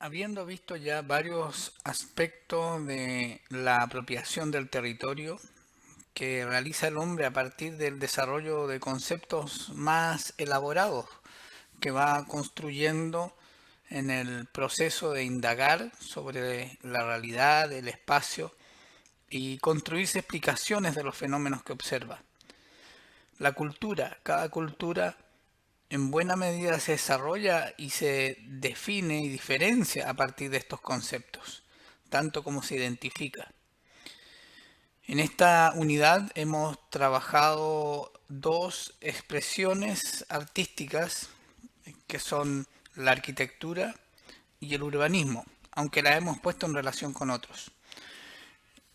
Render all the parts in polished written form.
Habiendo visto ya varios aspectos de la apropiación del territorio que realiza el hombre a partir del desarrollo de conceptos más elaborados que va construyendo en el proceso de indagar sobre la realidad, el espacio y construirse explicaciones de los fenómenos que observa. La cultura, cada cultura en buena medida se desarrolla y se define y diferencia a partir de estos conceptos, tanto como se identifica. En esta unidad hemos trabajado dos expresiones artísticas que son la arquitectura y el urbanismo, aunque las hemos puesto en relación con otros.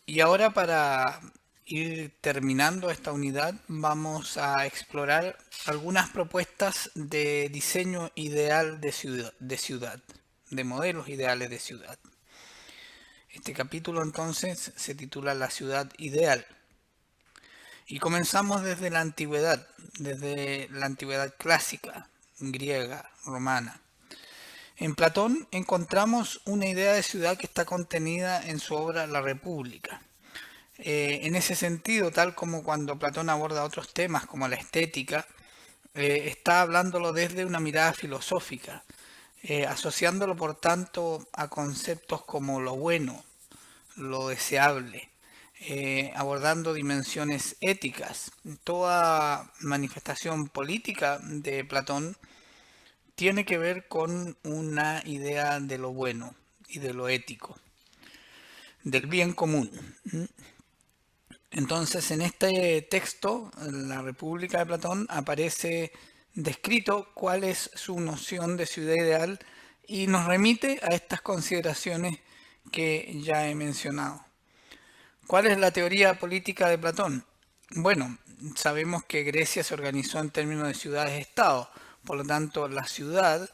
Y ahora para ir terminando esta unidad vamos a explorar algunas propuestas de diseño ideal de modelos ideales de ciudad. Este capítulo entonces se titula La ciudad ideal. Y comenzamos desde la antigüedad clásica, griega, romana. En Platón encontramos una idea de ciudad que está contenida en su obra La República. En ese sentido, tal como cuando Platón aborda otros temas como la estética, está hablándolo desde una mirada filosófica, asociándolo por tanto a conceptos como lo bueno, lo deseable, abordando dimensiones éticas. Toda manifestación política de Platón tiene que ver con una idea de lo bueno y de lo ético, del bien común. Entonces, en este texto, en la República de Platón, aparece descrito cuál es su noción de ciudad ideal y nos remite a estas consideraciones que ya he mencionado. ¿Cuál es la teoría política de Platón? Bueno, sabemos que Grecia se organizó en términos de ciudades-estado, por lo tanto la ciudad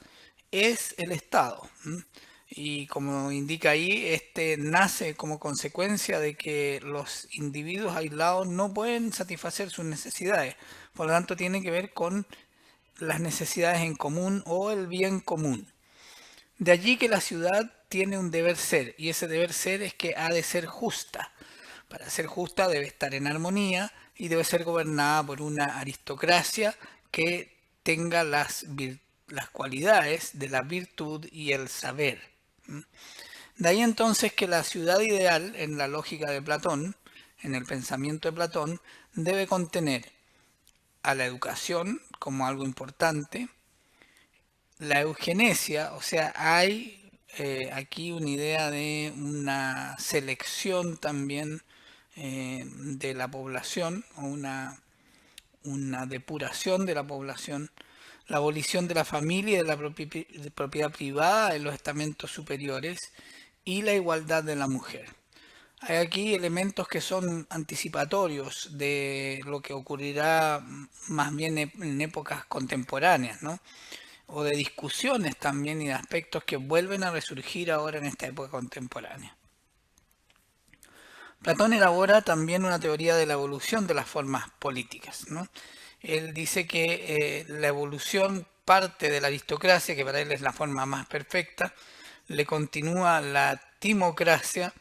es el estado. Y como indica ahí, este nace como consecuencia de que los individuos aislados no pueden satisfacer sus necesidades. Por lo tanto, tiene que ver con las necesidades en común o el bien común. De allí que la ciudad tiene un deber ser, y ese deber ser es que ha de ser justa. Para ser justa debe estar en armonía y debe ser gobernada por una aristocracia que tenga las cualidades de la virtud y el saber. De ahí entonces que la ciudad ideal, en la lógica de Platón, en el pensamiento de Platón, debe contener a la educación como algo importante, la eugenesia, o sea, hay aquí una idea de una selección también de la población, o una depuración de la población, la abolición de la familia y de la propiedad privada en los estamentos superiores y la igualdad de la mujer. Hay aquí elementos que son anticipatorios de lo que ocurrirá más bien en épocas contemporáneas, ¿no? O de discusiones también y de aspectos que vuelven a resurgir ahora en esta época contemporánea. Platón elabora también una teoría de la evolución de las formas políticas, ¿no? Él dice que la evolución parte de la aristocracia, que para él es la forma más perfecta, le continúa la timocracia,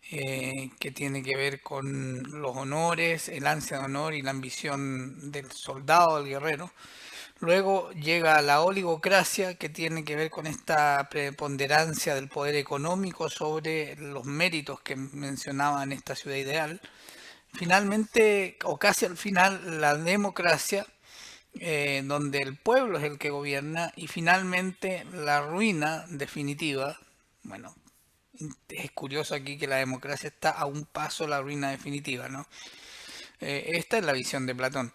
que tiene que ver con los honores, el ansia de honor y la ambición del soldado, del guerrero. Luego llega la oligocracia, que tiene que ver con esta preponderancia del poder económico sobre los méritos que mencionaba en esta ciudad ideal. Finalmente, o casi al final, la democracia, donde el pueblo es el que gobierna, y finalmente la ruina definitiva. Bueno, es curioso aquí que la democracia está a un paso de la ruina definitiva, ¿no? Esta es la visión de Platón.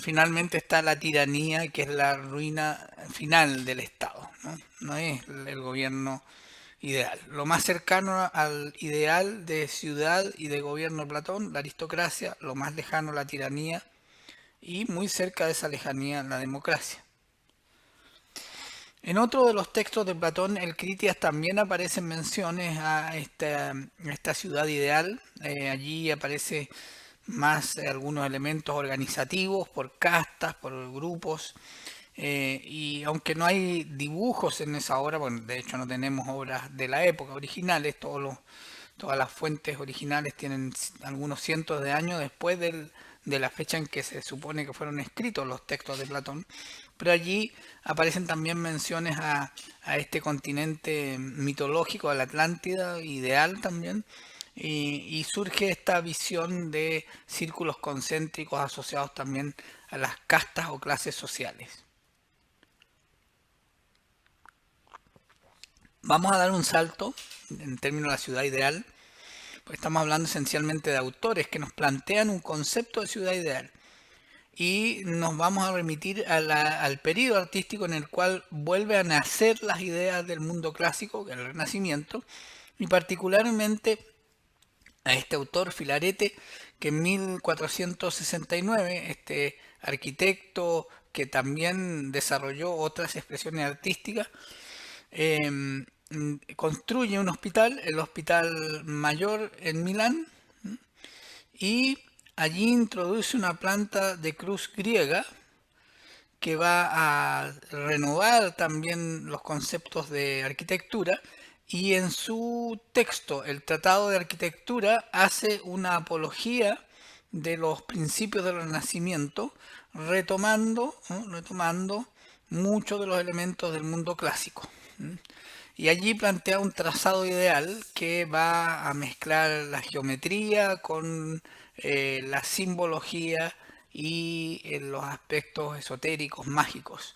Finalmente está la tiranía, que es la ruina final del Estado, ¿no? No es el gobierno ideal. Lo más cercano al ideal de ciudad y de gobierno de Platón, la aristocracia, lo más lejano la tiranía y muy cerca de esa lejanía la democracia. En otro de los textos de Platón, el Critias, también aparecen menciones a esta ciudad ideal. Allí aparece más algunos elementos organizativos por castas, por grupos, Y aunque no hay dibujos en esa obra, bueno, de hecho no tenemos obras de la época originales, todas las fuentes originales tienen algunos cientos de años después de la fecha en que se supone que fueron escritos los textos de Platón, pero allí aparecen también menciones a este continente mitológico, a la Atlántida, ideal también, y surge esta visión de círculos concéntricos asociados también a las castas o clases sociales. Vamos a dar un salto en términos de la ciudad ideal, porque estamos hablando esencialmente de autores que nos plantean un concepto de ciudad ideal. Y nos vamos a remitir al periodo artístico en el cual vuelve a nacer las ideas del mundo clásico, que es el Renacimiento, y particularmente a este autor Filarete, que en 1469, este arquitecto que también desarrolló otras expresiones artísticas, construye un hospital, el Hospital Mayor en Milán, y allí introduce una planta de cruz griega que va a renovar también los conceptos de arquitectura, y en su texto, el Tratado de Arquitectura, hace una apología de los principios del Renacimiento, retomando muchos de los elementos del mundo clásico. Y allí plantea un trazado ideal que va a mezclar la geometría con la simbología y los aspectos esotéricos, mágicos.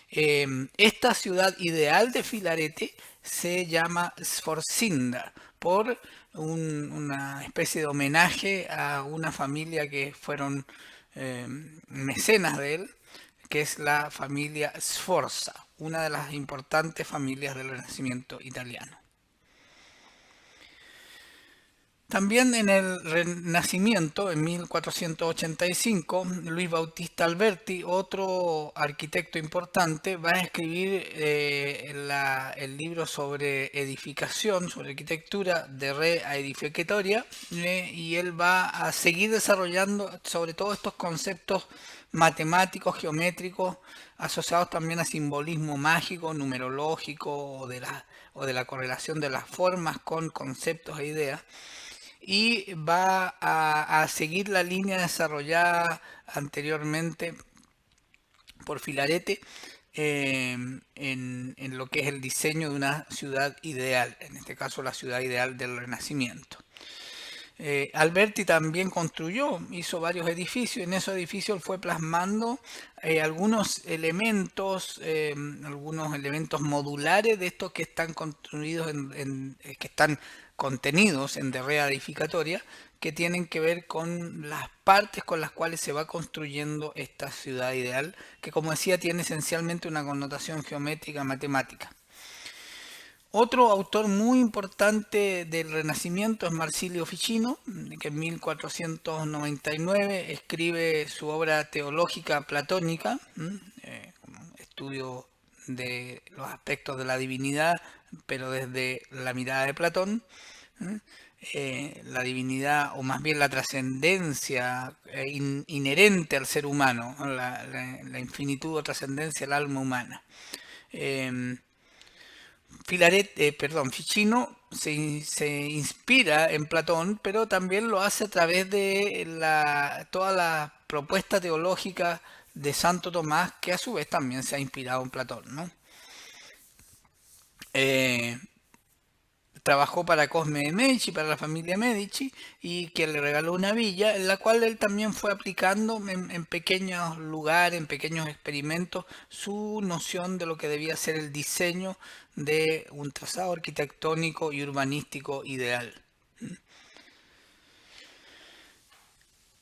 Esta ciudad ideal de Filarete se llama Sforzinda por una especie de homenaje a una familia que fueron mecenas de él, que es la familia Sforza, una de las importantes familias del Renacimiento italiano. También en el Renacimiento, en 1485, Luis Bautista Alberti, otro arquitecto importante, va a escribir el libro sobre edificación, sobre arquitectura, de Re a Edificatoria, y él va a seguir desarrollando sobre todo estos conceptos matemáticos, geométricos, asociados también a simbolismo mágico, numerológico, o de la correlación de las formas con conceptos e ideas, y va a seguir la línea desarrollada anteriormente por Filarete en lo que es el diseño de una ciudad ideal, en este caso la ciudad ideal del Renacimiento. Alberti también hizo varios edificios. En esos edificios fue plasmando algunos elementos modulares de estos que están construidos que están contenidos en De Rea Edificatoria, que tienen que ver con las partes con las cuales se va construyendo esta ciudad ideal, que, como decía, tiene esencialmente una connotación geométrica matemática. Otro autor muy importante del Renacimiento es Marsilio Ficino, que en 1499 escribe su obra teológica platónica, estudio de los aspectos de la divinidad, pero desde la mirada de Platón. La divinidad, o más bien la trascendencia inherente al ser humano, la infinitud o trascendencia del alma humana. Ficino se inspira en Platón, pero también lo hace a través de toda la propuesta teológica de Santo Tomás, que a su vez también se ha inspirado en Platón, ¿no? Trabajó para Cosme de Medici, para la familia Medici, y que le regaló una villa, en la cual él también fue aplicando en pequeños lugares, en pequeños experimentos, su noción de lo que debía ser el diseño de un trazado arquitectónico y urbanístico ideal.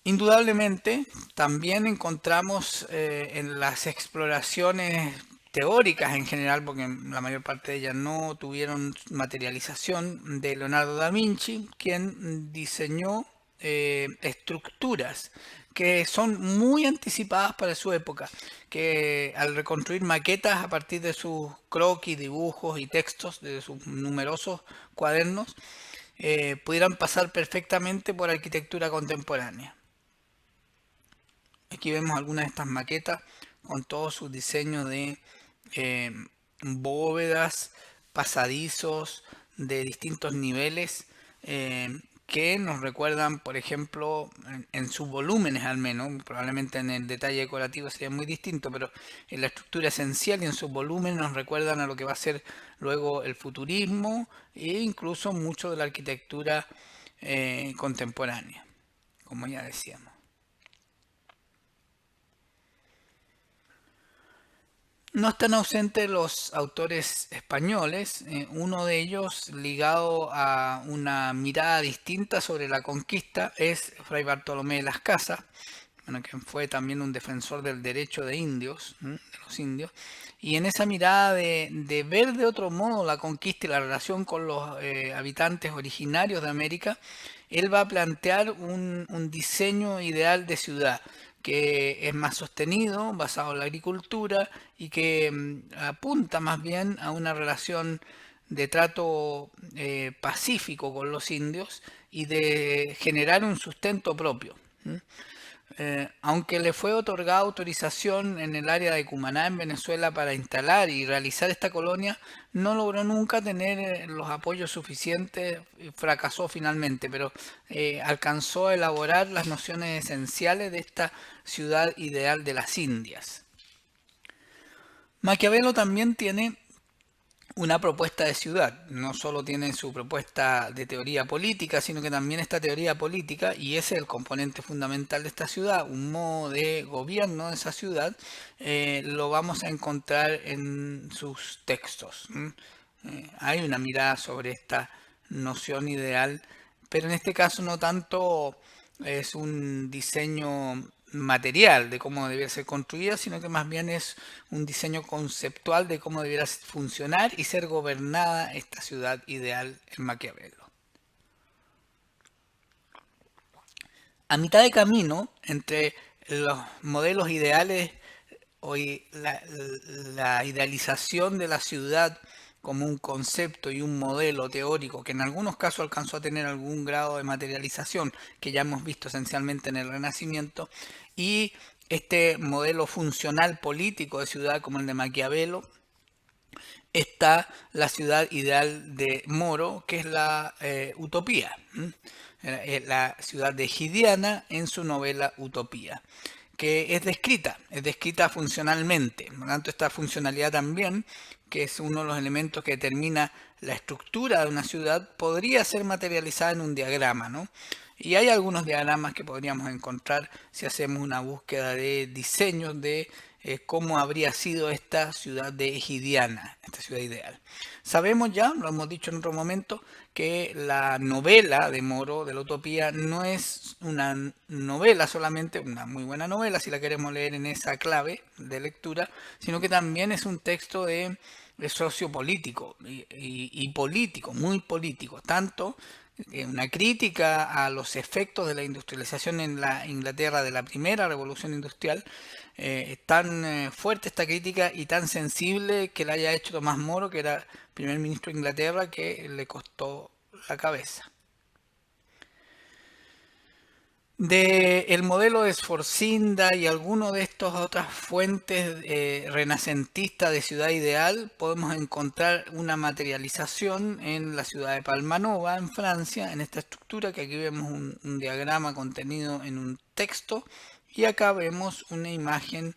Indudablemente, también encontramos en las exploraciones teóricas en general, porque la mayor parte de ellas no tuvieron materialización, de Leonardo da Vinci, quien diseñó estructuras que son muy anticipadas para su época, que al reconstruir maquetas a partir de sus croquis, dibujos y textos de sus numerosos cuadernos, pudieran pasar perfectamente por arquitectura contemporánea. Aquí vemos algunas de estas maquetas con todos sus diseños de bóvedas, pasadizos de distintos niveles, que nos recuerdan, por ejemplo, en sus volúmenes al menos, probablemente en el detalle decorativo sería muy distinto, pero en la estructura esencial y en sus volúmenes nos recuerdan a lo que va a ser luego el futurismo e incluso mucho de la arquitectura contemporánea, como ya decíamos. No están ausentes los autores españoles, uno de ellos ligado a una mirada distinta sobre la conquista es Fray Bartolomé de las Casas, bueno, que fue también un defensor del derecho de indios, de los indios, y en esa mirada de ver de otro modo la conquista y la relación con los habitantes originarios de América, él va a plantear un diseño ideal de ciudad que es más sostenido, basado en la agricultura y que apunta más bien a una relación de trato pacífico con los indios y de generar un sustento propio. Aunque le fue otorgada autorización en el área de Cumaná, en Venezuela, para instalar y realizar esta colonia, no logró nunca tener los apoyos suficientes, fracasó finalmente, pero alcanzó a elaborar las nociones esenciales de esta ciudad ideal de las Indias. Maquiavelo también tiene una propuesta de ciudad. No solo tiene su propuesta de teoría política, sino que también esta teoría política, y ese es el componente fundamental de esta ciudad, un modo de gobierno de esa ciudad, lo vamos a encontrar en sus textos. Hay una mirada sobre esta noción ideal, pero en este caso no tanto es un diseño material de cómo debiera ser construida, sino que más bien es un diseño conceptual de cómo debiera funcionar y ser gobernada esta ciudad ideal en Maquiavelo. A mitad de camino entre los modelos ideales o la idealización de la ciudad como un concepto y un modelo teórico que en algunos casos alcanzó a tener algún grado de materialización que ya hemos visto esencialmente en el Renacimiento, y este modelo funcional político de ciudad como el de Maquiavelo, está la ciudad ideal de Moro, que es la Utopía, la ciudad de Egidiana en su novela Utopía, que es descrita funcionalmente. Por lo tanto, esta funcionalidad también, que es uno de los elementos que determina la estructura de una ciudad, podría ser materializada en un diagrama, ¿no? Y hay algunos diagramas que podríamos encontrar si hacemos una búsqueda de diseños de cómo habría sido esta ciudad de Egidiana, esta ciudad ideal. Sabemos ya, lo hemos dicho en otro momento, que la novela de Moro, de la Utopía, no es una novela solamente, una muy buena novela si la queremos leer en esa clave de lectura, sino que también es un texto de sociopolítico y político, muy político, tanto una crítica a los efectos de la industrialización en la Inglaterra de la primera revolución industrial, tan fuerte esta crítica y tan sensible que la haya hecho Tomás Moro, que era primer ministro de Inglaterra, que le costó la cabeza. El modelo de Sforcinda y alguno de estas otras fuentes renacentistas de ciudad ideal, podemos encontrar una materialización en la ciudad de Palmanova, en Francia, en esta estructura, que aquí vemos un diagrama contenido en un texto, y acá vemos una imagen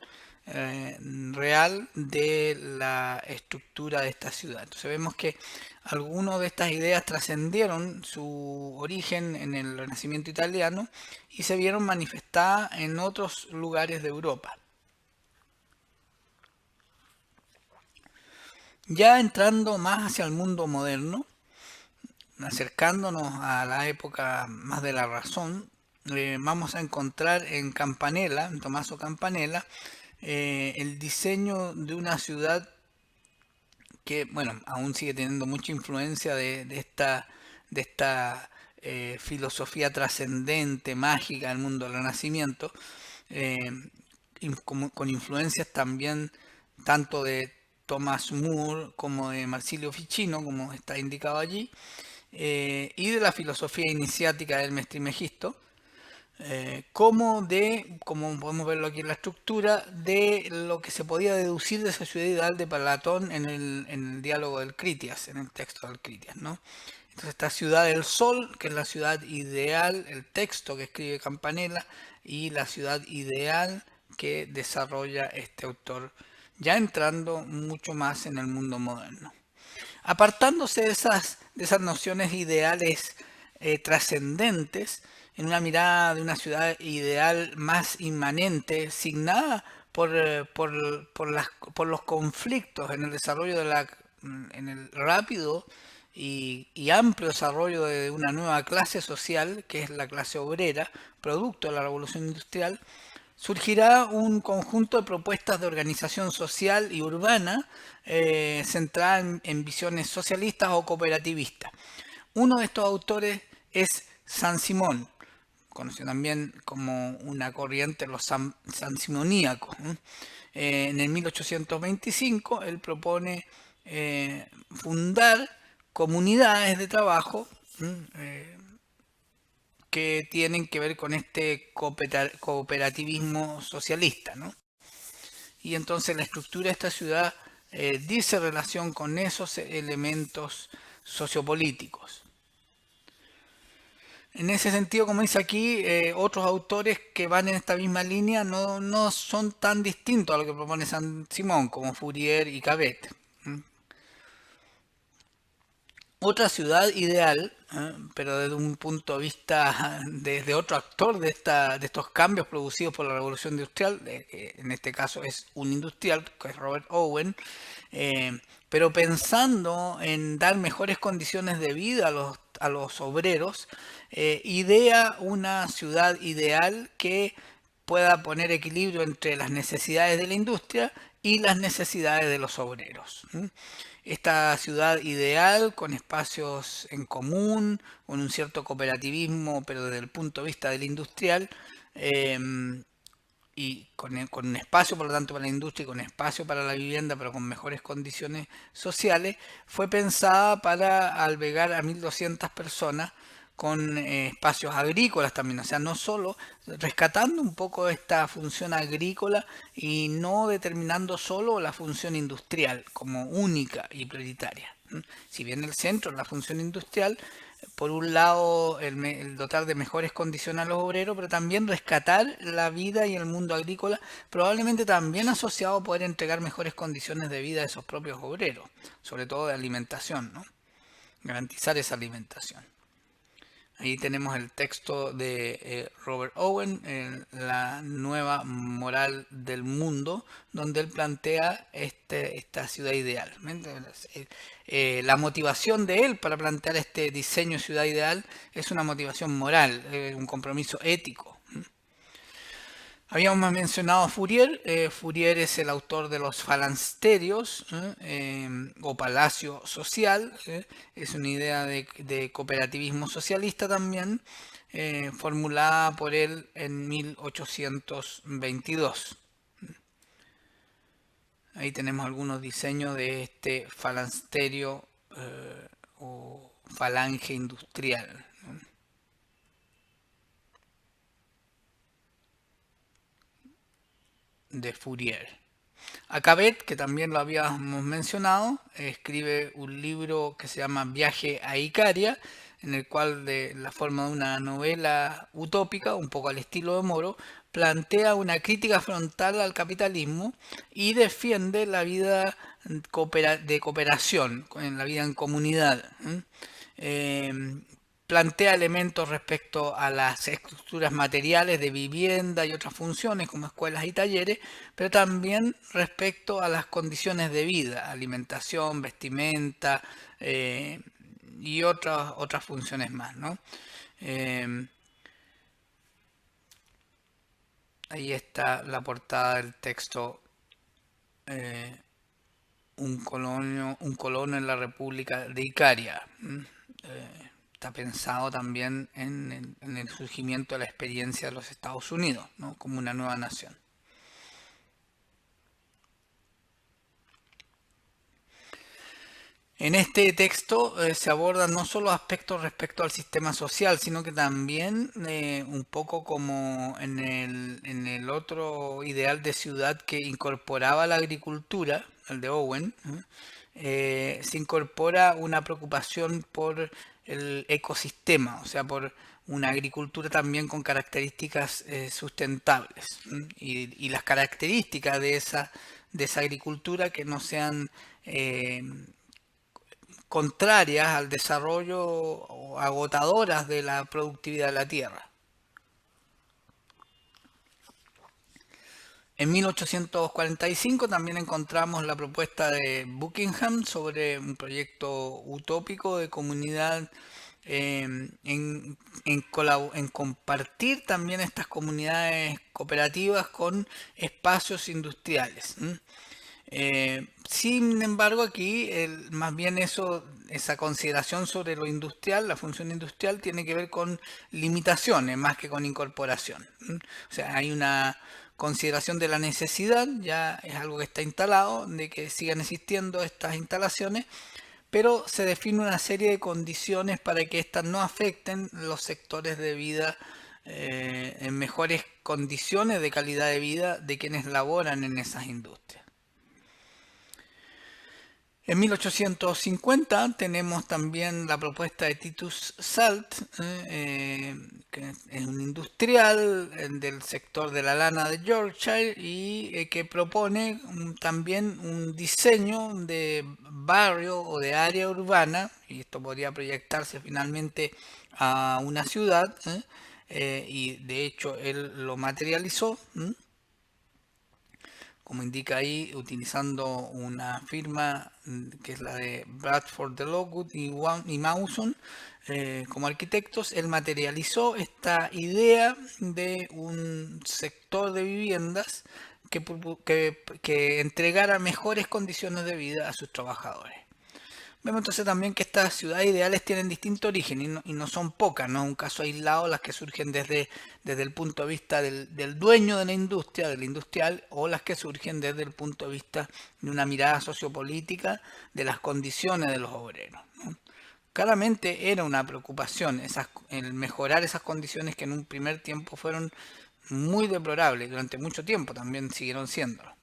real de la estructura de esta ciudad. Entonces vemos que algunas de estas ideas trascendieron su origen en el Renacimiento italiano y se vieron manifestadas en otros lugares de Europa. Ya entrando más hacia el mundo moderno, acercándonos a la época más de la razón, vamos a encontrar en Campanella, en Tommaso Campanella, el diseño de una ciudad que, bueno, aún sigue teniendo mucha influencia de esta filosofía trascendente, mágica del mundo del Renacimiento, con influencias también tanto de Thomas More como de Marsilio Ficino, como está indicado allí, y de la filosofía iniciática del Hermes Trismegisto, como podemos verlo aquí en la estructura, de lo que se podía deducir de esa ciudad ideal de Platón en el diálogo del Critias, en el texto del Critias, ¿no? Entonces esta ciudad del sol, que es la ciudad ideal, el texto que escribe Campanella, y la ciudad ideal que desarrolla este autor, ya entrando mucho más en el mundo moderno. Apartándose de esas nociones ideales trascendentes, en una mirada de una ciudad ideal más inmanente, signada por los conflictos en el desarrollo en el rápido y amplio desarrollo de una nueva clase social, que es la clase obrera, producto de la revolución industrial, surgirá un conjunto de propuestas de organización social y urbana centrada en visiones socialistas o cooperativistas. Uno de estos autores es Saint-Simon, conocido también como una corriente de los sansimoníacos. En el 1825 él propone fundar comunidades de trabajo que tienen que ver con este cooperativismo socialista, ¿no? Y entonces la estructura de esta ciudad dice relación con esos elementos sociopolíticos. En ese sentido, como dice aquí, otros autores que van en esta misma línea no son tan distintos a lo que propone Saint-Simon, como Fourier y Cabet. Otra ciudad ideal, pero desde un punto de vista, desde otro actor de estos cambios producidos por la revolución industrial, en este caso es un industrial, que es Robert Owen, pero pensando en dar mejores condiciones de vida a los obreros, idea una ciudad ideal que pueda poner equilibrio entre las necesidades de la industria y las necesidades de los obreros. Esta ciudad ideal, con espacios en común, con un cierto cooperativismo, pero desde el punto de vista del industrial, eh, y con un espacio, por lo tanto, para la industria y con espacio para la vivienda, pero con mejores condiciones sociales, fue pensada para albergar a 1.200 personas con espacios agrícolas también, o sea, no solo rescatando un poco esta función agrícola y no determinando solo la función industrial como única y prioritaria. Si bien el centro es la función industrial, por un lado el dotar de mejores condiciones a los obreros, pero también rescatar la vida y el mundo agrícola, probablemente también asociado a poder entregar mejores condiciones de vida a esos propios obreros, sobre todo de alimentación, ¿no? Garantizar esa alimentación. Ahí tenemos el texto de Robert Owen, La nueva moral del mundo, donde él plantea esta ciudad ideal. La motivación de él para plantear este diseño de ciudad ideal es una motivación moral, un compromiso ético. Habíamos mencionado a Fourier. Fourier es el autor de los falansterios o palacio social. Es una idea de cooperativismo socialista también, formulada por él en 1822. Ahí tenemos algunos diseños de este falansterio o falange industrial. De Fourier. Cabet, que también lo habíamos mencionado, escribe un libro que se llama Viaje a Icaria, en el cual, de la forma de una novela utópica, un poco al estilo de Moro, plantea una crítica frontal al capitalismo y defiende la vida de cooperación, en la vida en comunidad. Plantea elementos respecto a las estructuras materiales de vivienda y otras funciones como escuelas y talleres, pero también respecto a las condiciones de vida, alimentación, vestimenta y otras funciones más, ¿no? Ahí está la portada del texto, un colono en la República de Icaria. Está pensado también en el surgimiento de la experiencia de los Estados Unidos, ¿no? Como una nueva nación. En este texto se abordan no solo aspectos respecto al sistema social, sino que también un poco como en el otro ideal de ciudad que incorporaba la agricultura, el de Owen, se incorpora una preocupación por el ecosistema, o sea, por una agricultura también con características sustentables, y las características de esa agricultura que no sean contrarias al desarrollo o agotadoras de la productividad de la tierra. En 1845 también encontramos la propuesta de Buckingham sobre un proyecto utópico de comunidad en compartir también estas comunidades cooperativas con espacios industriales. Sin embargo, aquí más bien esa consideración sobre lo industrial, la función industrial, tiene que ver con limitaciones más que con incorporación. O sea, hay una consideración de la necesidad, ya es algo que está instalado, de que sigan existiendo estas instalaciones, pero se define una serie de condiciones para que éstas no afecten los sectores de vida en mejores condiciones de calidad de vida de quienes laboran en esas industrias. En 1850 tenemos también la propuesta de Titus Salt, que es un industrial del sector de la lana de Yorkshire y que propone también un diseño de barrio o de área urbana, y esto podría proyectarse finalmente a una ciudad, y de hecho él lo materializó. Como indica ahí, utilizando una firma que es la de Bradford de Lockwood y Mawson como arquitectos. Él materializó esta idea de un sector de viviendas que entregara mejores condiciones de vida a sus trabajadores. Vemos entonces también que estas ciudades ideales tienen distinto origen y no son pocas, no es un caso aislado las que surgen desde el punto de vista del dueño de la industria, del industrial, o las que surgen desde el punto de vista de una mirada sociopolítica de las condiciones de los obreros, ¿no? Claramente era una preocupación el mejorar esas condiciones que en un primer tiempo fueron muy deplorables, durante mucho tiempo también siguieron siéndolo.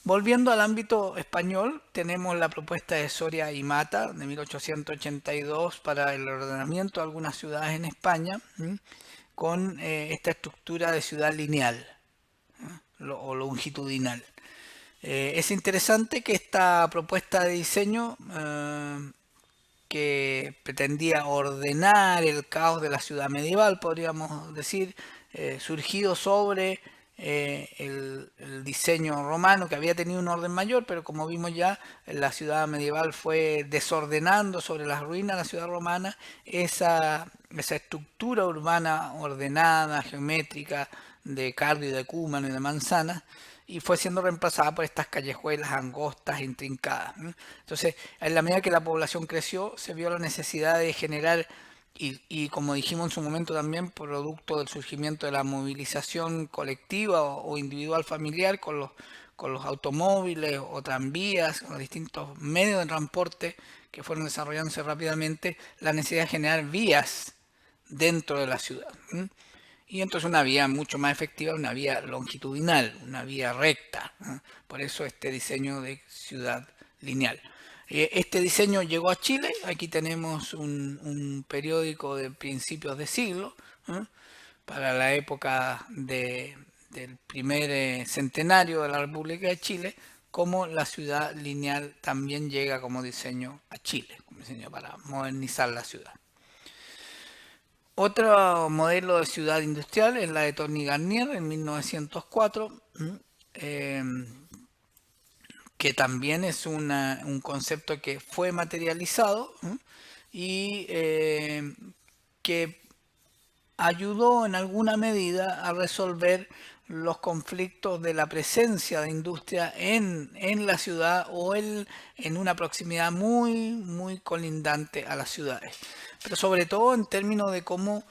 Volviendo al ámbito español, tenemos la propuesta de Soria y Mata de 1882 para el ordenamiento de algunas ciudades en España, con esta estructura de ciudad lineal o longitudinal. Es interesante que esta propuesta de diseño que pretendía ordenar el caos de la ciudad medieval, podríamos decir, surgido sobre el diseño romano, que había tenido un orden mayor, pero como vimos ya, la ciudad medieval fue desordenando sobre las ruinas de la ciudad romana esa estructura urbana ordenada, geométrica, de cardio, de cúmano y de manzanas, y fue siendo reemplazada por estas callejuelas angostas, intrincadas. Entonces, en la medida que la población creció, se vio la necesidad de generar, y como dijimos en su momento también, producto del surgimiento de la movilización colectiva o individual familiar con los automóviles o tranvías, con los distintos medios de transporte que fueron desarrollándose rápidamente, la necesidad de generar vías dentro de la ciudad. Y entonces una vía mucho más efectiva, una vía longitudinal, una vía recta. Por eso este diseño de ciudad lineal. Este diseño llegó a Chile. Aquí tenemos un periódico de principios de siglo, para la época del primer centenario de la República de Chile, como la ciudad lineal también llega como diseño a Chile, como diseño para modernizar la ciudad. Otro modelo de ciudad industrial es la de Tony Garnier en 1904, que también es un concepto que fue materializado y que ayudó en alguna medida a resolver los conflictos de la presencia de industria en la ciudad o en una proximidad muy colindante a las ciudades. Pero sobre todo en términos de cómo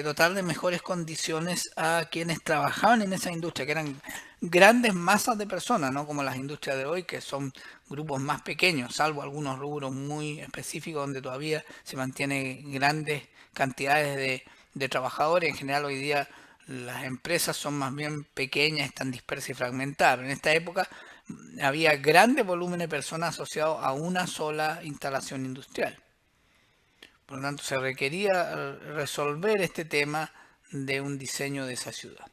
dotar de mejores condiciones a quienes trabajaban en esa industria, que eran grandes masas de personas, no como las industrias de hoy, que son grupos más pequeños, salvo algunos rubros muy específicos donde todavía se mantiene grandes cantidades de trabajadores. En general hoy día las empresas son más bien pequeñas, están dispersas y fragmentadas. En esta época había grandes volúmenes de personas asociados a una sola instalación industrial. Por lo tanto, se requería resolver este tema de un diseño de esa ciudad.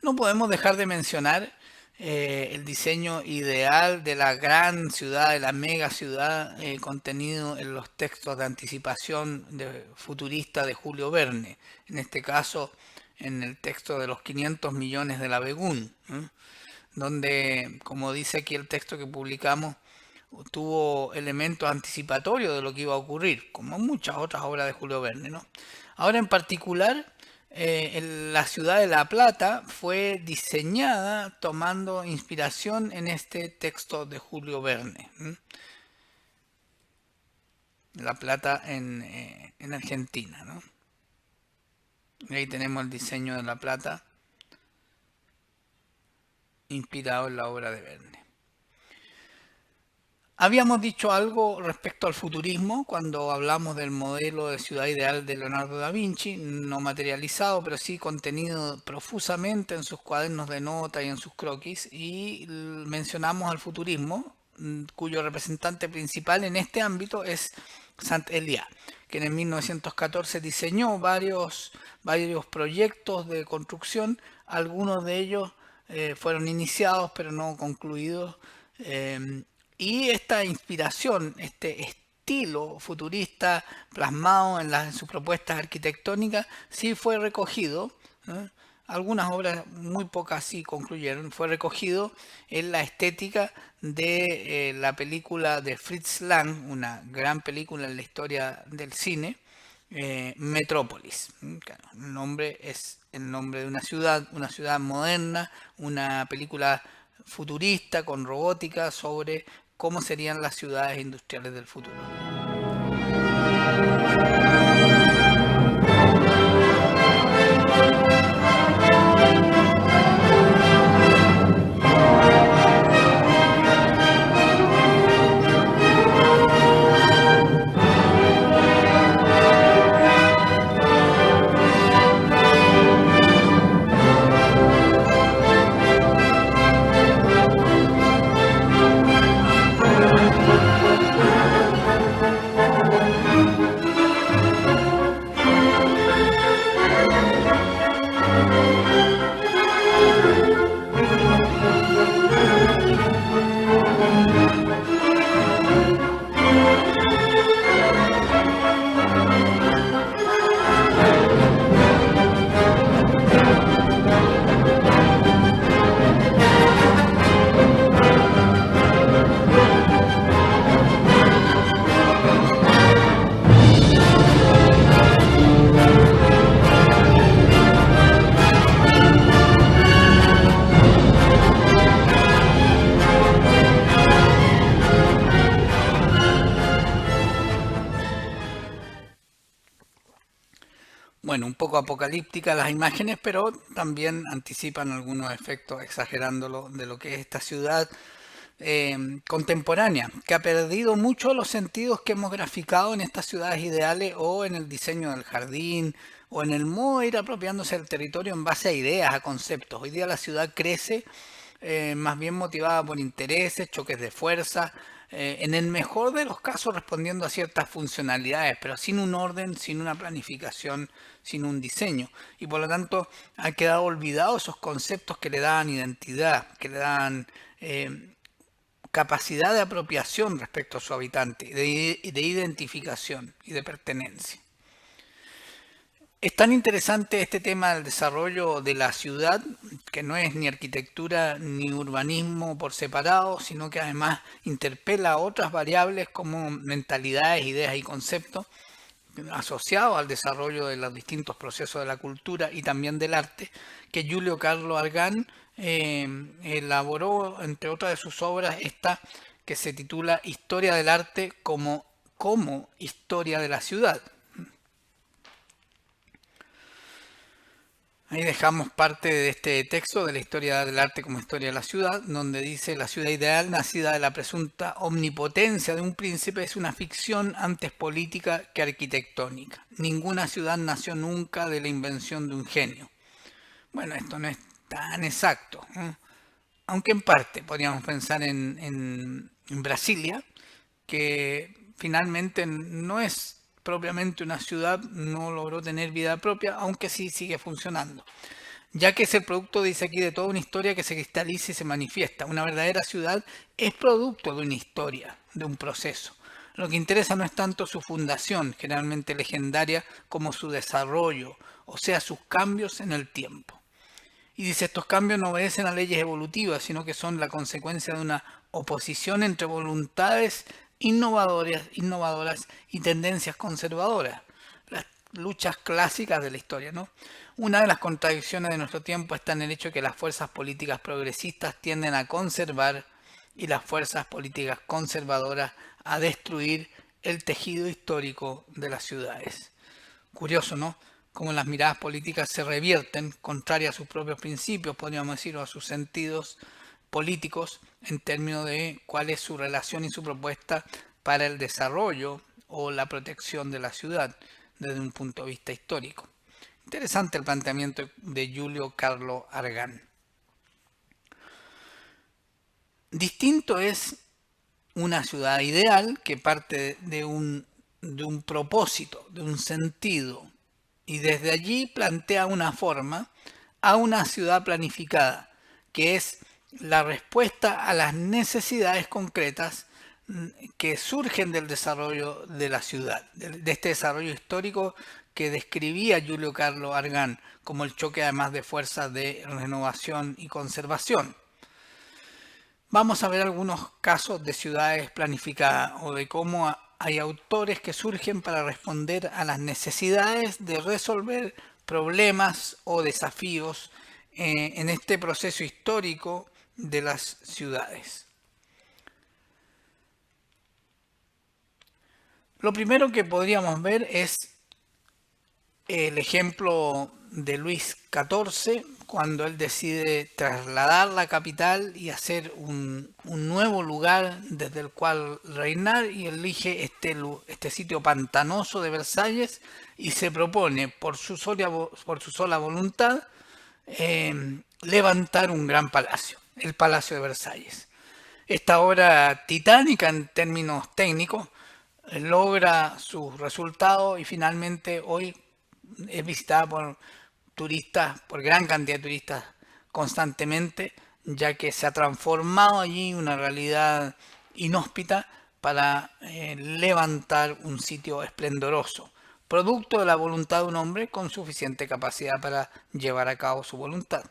No podemos dejar de mencionar el diseño ideal de la gran ciudad, de la mega ciudad, contenido en los textos de anticipación futurista de Julio Verne. En este caso, en el texto de los 500 millones de la Begún, donde, como dice aquí el texto que publicamos, tuvo elementos anticipatorios de lo que iba a ocurrir, como muchas otras obras de Julio Verne, ¿no? Ahora en particular, la ciudad de La Plata fue diseñada tomando inspiración en este texto de Julio Verne. La Plata en Argentina, ¿no? Y ahí tenemos el diseño de La Plata inspirado en la obra de Verne. Habíamos dicho algo respecto al futurismo cuando hablamos del modelo de ciudad ideal de Leonardo da Vinci, no materializado, pero sí contenido profusamente en sus cuadernos de nota y en sus croquis, y mencionamos al futurismo, cuyo representante principal en este ámbito es Saint-Éliard, que en 1914 diseñó varios proyectos de construcción. Algunos de ellos fueron iniciados pero no concluidos. Y esta inspiración, este estilo futurista plasmado en sus propuestas arquitectónicas, sí fue recogido. Algunas obras, muy pocas sí concluyeron, fue recogido en la estética de la película de Fritz Lang, una gran película en la historia del cine, Metrópolis. Claro, el nombre es el nombre de una ciudad moderna, una película futurista con robótica sobre cómo serían las ciudades industriales del futuro. Bueno, un poco apocalípticas las imágenes, pero también anticipan algunos efectos exagerándolo de lo que es esta ciudad contemporánea, que ha perdido mucho los sentidos que hemos graficado en estas ciudades ideales o en el diseño del jardín o en el modo de ir apropiándose del territorio en base a ideas, a conceptos. Hoy día la ciudad crece más bien motivada por intereses, choques de fuerza, en el mejor de los casos respondiendo a ciertas funcionalidades, pero sin un orden, sin una planificación, sin un diseño. Y por lo tanto han quedado olvidados esos conceptos que le dan identidad, que le dan capacidad de apropiación respecto a su habitante, de identificación y de pertenencia. Es tan interesante este tema del desarrollo de la ciudad, que no es ni arquitectura ni urbanismo por separado, sino que además interpela a otras variables como mentalidades, ideas y conceptos asociados al desarrollo de los distintos procesos de la cultura y también del arte, que Giulio Carlo Argan elaboró, entre otras de sus obras, esta que se titula Historia del arte como historia de la ciudad. Ahí dejamos parte de este texto de la historia del arte como historia de la ciudad, donde dice: la ciudad ideal, nacida de la presunta omnipotencia de un príncipe, es una ficción antes política que arquitectónica. Ninguna ciudad nació nunca de la invención de un genio. Bueno, esto no es tan exacto, ¿eh? Aunque en parte podríamos pensar en Brasilia, que finalmente no es propiamente una ciudad, no logró tener vida propia, aunque sí sigue funcionando, ya que es el producto, dice aquí, de toda una historia que se cristaliza y se manifiesta. Una verdadera ciudad es producto de una historia, de un proceso. Lo que interesa no es tanto su fundación, generalmente legendaria, como su desarrollo, o sea, sus cambios en el tiempo. Y dice: estos cambios no obedecen a leyes evolutivas, sino que son la consecuencia de una oposición entre voluntades innovadoras y tendencias conservadoras. Las luchas clásicas de la historia, ¿no? Una de las contradicciones de nuestro tiempo está en el hecho de que las fuerzas políticas progresistas tienden a conservar y las fuerzas políticas conservadoras a destruir el tejido histórico de las ciudades. Curioso, ¿no? Cómo las miradas políticas se revierten contrarias a sus propios principios, podríamos decir, o a sus sentidos políticos, en términos de cuál es su relación y su propuesta para el desarrollo o la protección de la ciudad desde un punto de vista histórico. Interesante el planteamiento de Julio Carlos Argan. Distinto es una ciudad ideal que parte de un propósito, de un sentido, y desde allí plantea una forma, a una ciudad planificada, que es la respuesta a las necesidades concretas que surgen del desarrollo de la ciudad, de este desarrollo histórico que describía Julio Carlos Argan como el choque además de fuerzas de renovación y conservación. Vamos a ver algunos casos de ciudades planificadas o de cómo hay autores que surgen para responder a las necesidades de resolver problemas o desafíos en este proceso histórico de las ciudades. Lo primero que podríamos ver es el ejemplo de Luis XIV, cuando él decide trasladar la capital y hacer un nuevo lugar desde el cual reinar, y elige este sitio pantanoso de Versalles y se propone por su sola voluntad levantar un gran palacio, el Palacio de Versalles. Esta obra titánica en términos técnicos logra sus resultados y finalmente hoy es visitada por turistas, por gran cantidad de turistas constantemente, ya que se ha transformado allí una realidad inhóspita para levantar un sitio esplendoroso, producto de la voluntad de un hombre con suficiente capacidad para llevar a cabo su voluntad.